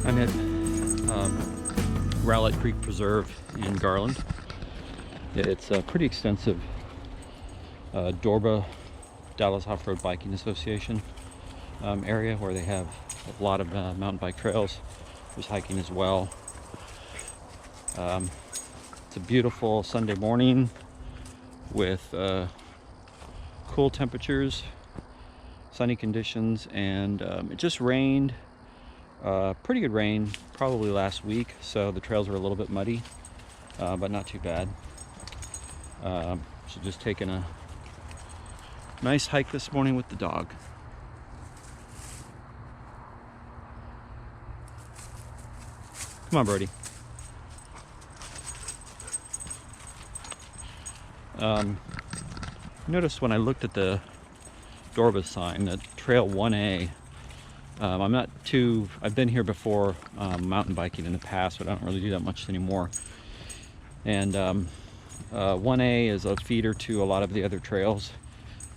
I'm at Rowlett Creek Preserve in Garland. It's a pretty extensive Dorba Dallas Off-Road Biking Association area where they have a lot of mountain bike trails. There's hiking as well. It's a beautiful Sunday morning with cool temperatures, sunny conditions, and it just rained. Pretty good rain probably last week, so the trails were a little bit muddy, but not too bad. So just taking a nice hike this morning with the dog. Come on, Brody. Noticed when I looked at the Dorba sign that Trail 1A, I've been here before mountain biking in the past, but I don't really do that much anymore. And 1A is a feeder to a lot of the other trails.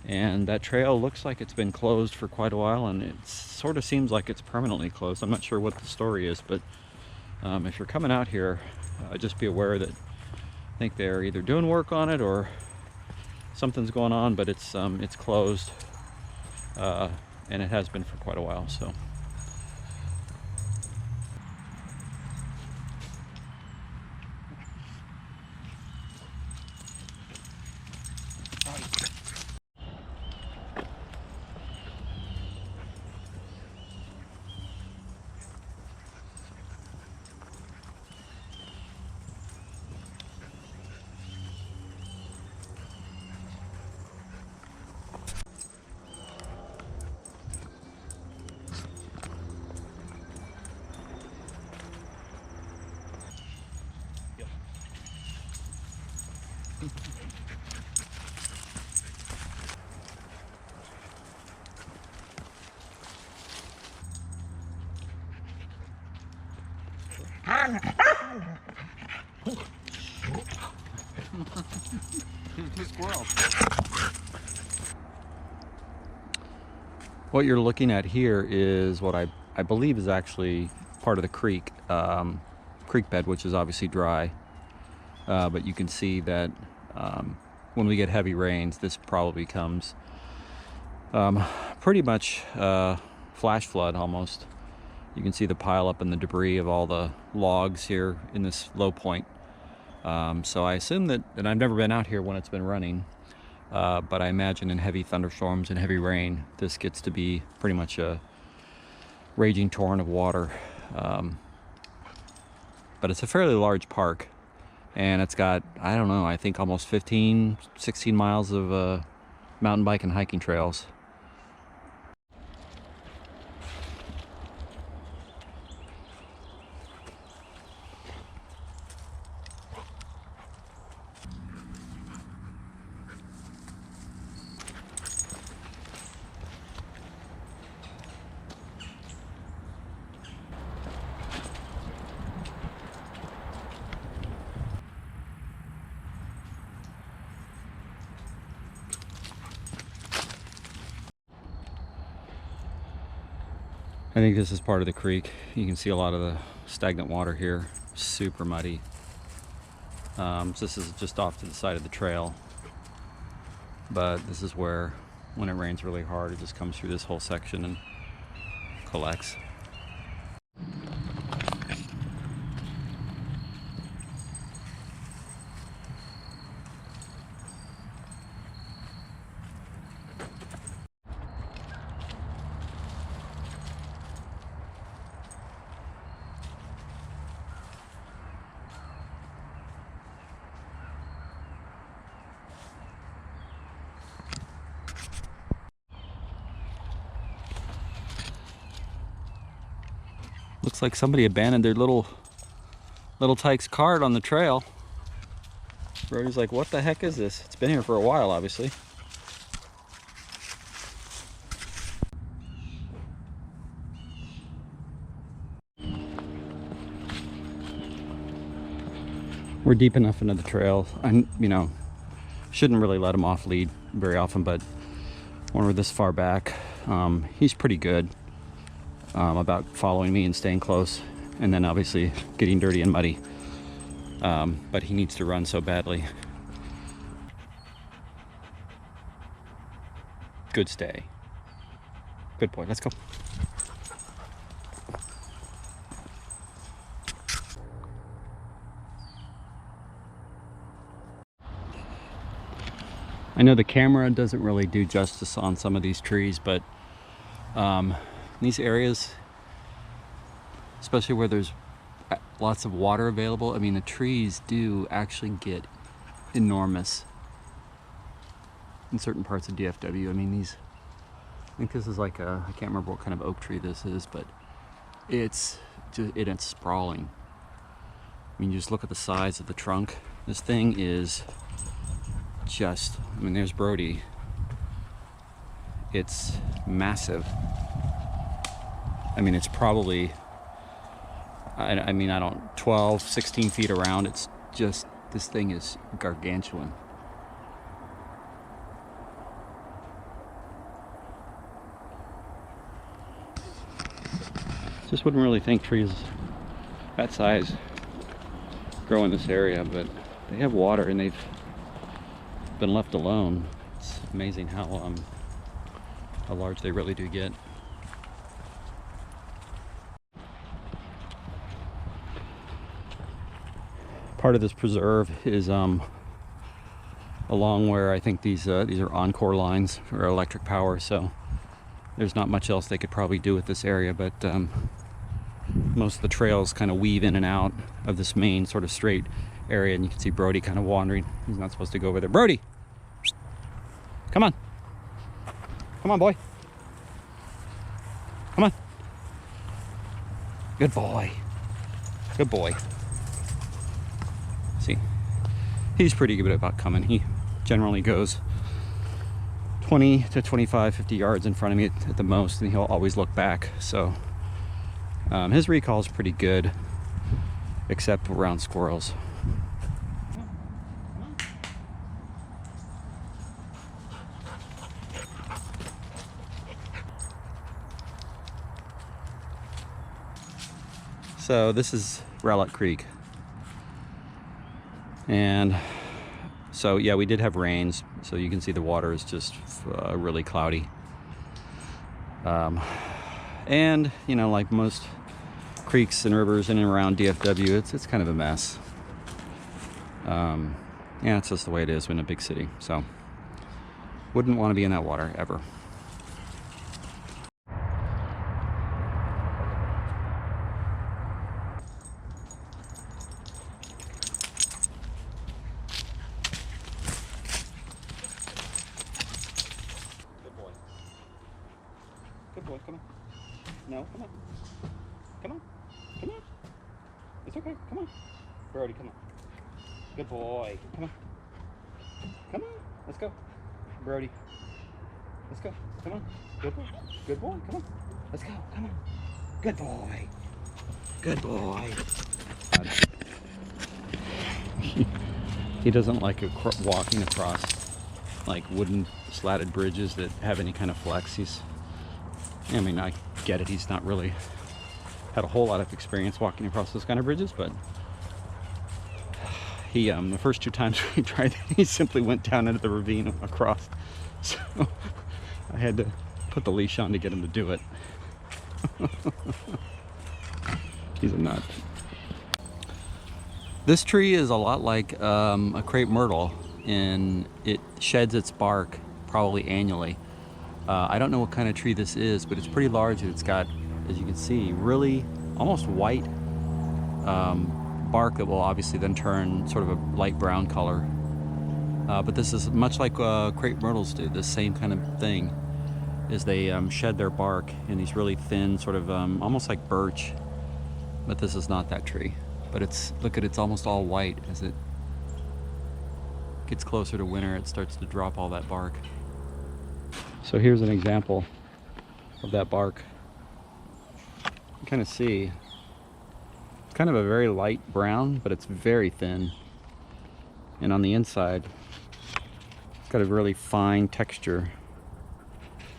And that trail looks like it's been closed for quite a while, and it sort of seems like it's permanently closed. I'm not sure what the story is, but if you're coming out here, just be aware that I think they're either doing work on it or something's going on, but it's closed, and it has been for quite a while. So Squirrel. what you're looking at here is what I believe is actually part of the creek bed, which is obviously dry, but you can see that when we get heavy rains, this probably becomes pretty much flash flood almost. You can see the pile up and the debris of all the logs here in this low point. So I assume that, and I've never been out here when it's been running, but I imagine in heavy thunderstorms and heavy rain, this gets to be pretty much a raging torrent of water. But it's a fairly large park, and it's got, I don't know, I think almost 15, 16 miles of mountain bike and hiking trails. I think this is part of the creek. You can see a lot of the stagnant water here, super muddy. So this is just off to the side of the trail, but this is where, when it rains really hard, it just comes through this whole section and collects. Looks like somebody abandoned their little Tyke's cart on the trail. Brody's like, what the heck is this? It's been here for a while, obviously. We're deep enough into the trail. Shouldn't really let him off lead very often, but when we're this far back, he's pretty good about following me and staying close. and then obviously getting dirty and muddy. But he needs to run so badly. Good stay. Good boy, let's go. I know the camera doesn't really do justice on some of these trees, but these areas, especially where there's lots of water available, I mean, the trees do actually get enormous in certain parts of DFW. I mean, I think this is like I can't remember what kind of oak tree this is, but it's sprawling. I mean, you just look at the size of the trunk. This thing is I mean, there's Brody. It's massive. I mean, it's probably, I mean, 12, 16 feet around. It's just, this thing is gargantuan. Just wouldn't really think trees that size grow in this area, but they have water and they've been left alone. It's amazing how large they really do get. Part of this preserve is along where I think these are Encore lines for electric power, so there's not much else they could probably do with this area, but most of the trails kind of weave in and out of this main sort of straight area, and you can see Brody kind of wandering. He's not supposed to go over there. Brody, come on. Come on, boy. Come on. Good boy. Good boy. See, he's pretty good about coming. He generally goes 20 to 25, 50 yards in front of me at the most, and he'll always look back. So his recall is pretty good, except around squirrels. So this is Rowlett Creek, and so yeah, we did have rains, so you can see the water is just really cloudy, and you know, like most creeks and rivers in and around DFW, it's kind of a mess. Yeah, it's just the way it is in a big city, so wouldn't want to be in that water ever. Good boy, come on. No, come on. Come on. Come on. It's okay, come on. Brody, come on. Good boy. Come on. Come on. Let's go. Brody. Let's go. Come on. Good boy. Good boy. Come on. Let's go. Come on. Good boy. Good boy. He doesn't like walking across like wooden slatted bridges that have any kind of flex. I mean, I get it. He's not really had a whole lot of experience walking across those kind of bridges, but he, the first 2 times we tried it, he simply went down into the ravine across. So I had to put the leash on to get him to do it. He's a nut. This tree is a lot like a crepe myrtle, and it sheds its bark probably annually. I don't know what kind of tree this is, but it's pretty large, and it's got, as you can see, really almost white bark that will obviously then turn sort of a light brown color. But this is much like crepe myrtles do. This same kind of thing is they shed their bark in these really thin, sort of almost like birch. But this is not that tree. But it's almost all white. As it gets closer to winter, it starts to drop all that bark. So here's an example of that bark. You kind of see it's kind of a very light brown, but it's very thin, and on the inside it's got a really fine texture.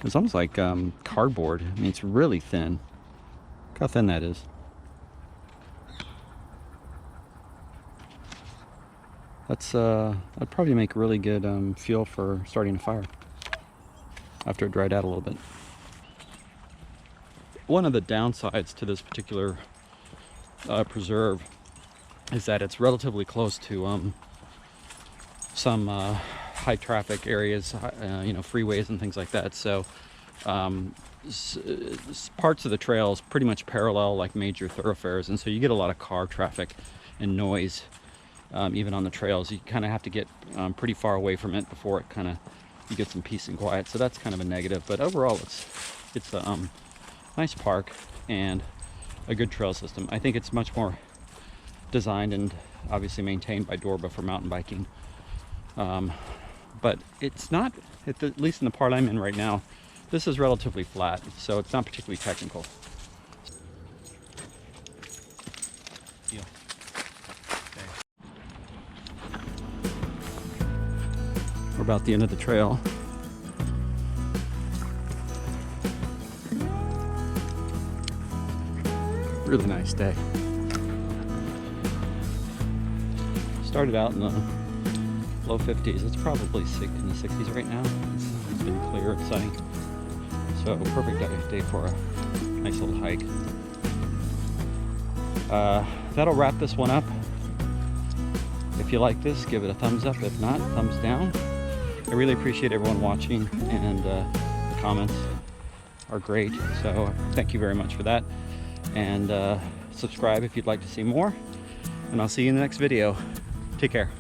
It's almost like cardboard. I mean, it's really thin. Look how thin that is. that'd probably make really good fuel for starting a fire after it dried out a little bit. One of the downsides to this particular preserve is that it's relatively close to some high traffic areas, you know, freeways and things like that. So parts of the trails pretty much parallel like major thoroughfares, and so you get a lot of car traffic and noise. Even on the trails, you kind of have to get pretty far away from it before you get some peace and quiet. So that's kind of a negative. But overall, it's a nice park and a good trail system. I think it's much more designed and obviously maintained by Dorba for mountain biking. But it's not, at least in the part I'm in right now, this is relatively flat, so it's not particularly technical. Yeah. We're about the end of the trail. Really nice day. Started out in the low 50s. It's probably in the 60s right now. It's been clear and sunny. So perfect day for a nice little hike. That'll wrap this one up. If you like this, give it a thumbs up. If not, thumbs down. I really appreciate everyone watching, and the comments are great. So thank you very much for that. And subscribe if you'd like to see more. And I'll see you in the next video. Take care.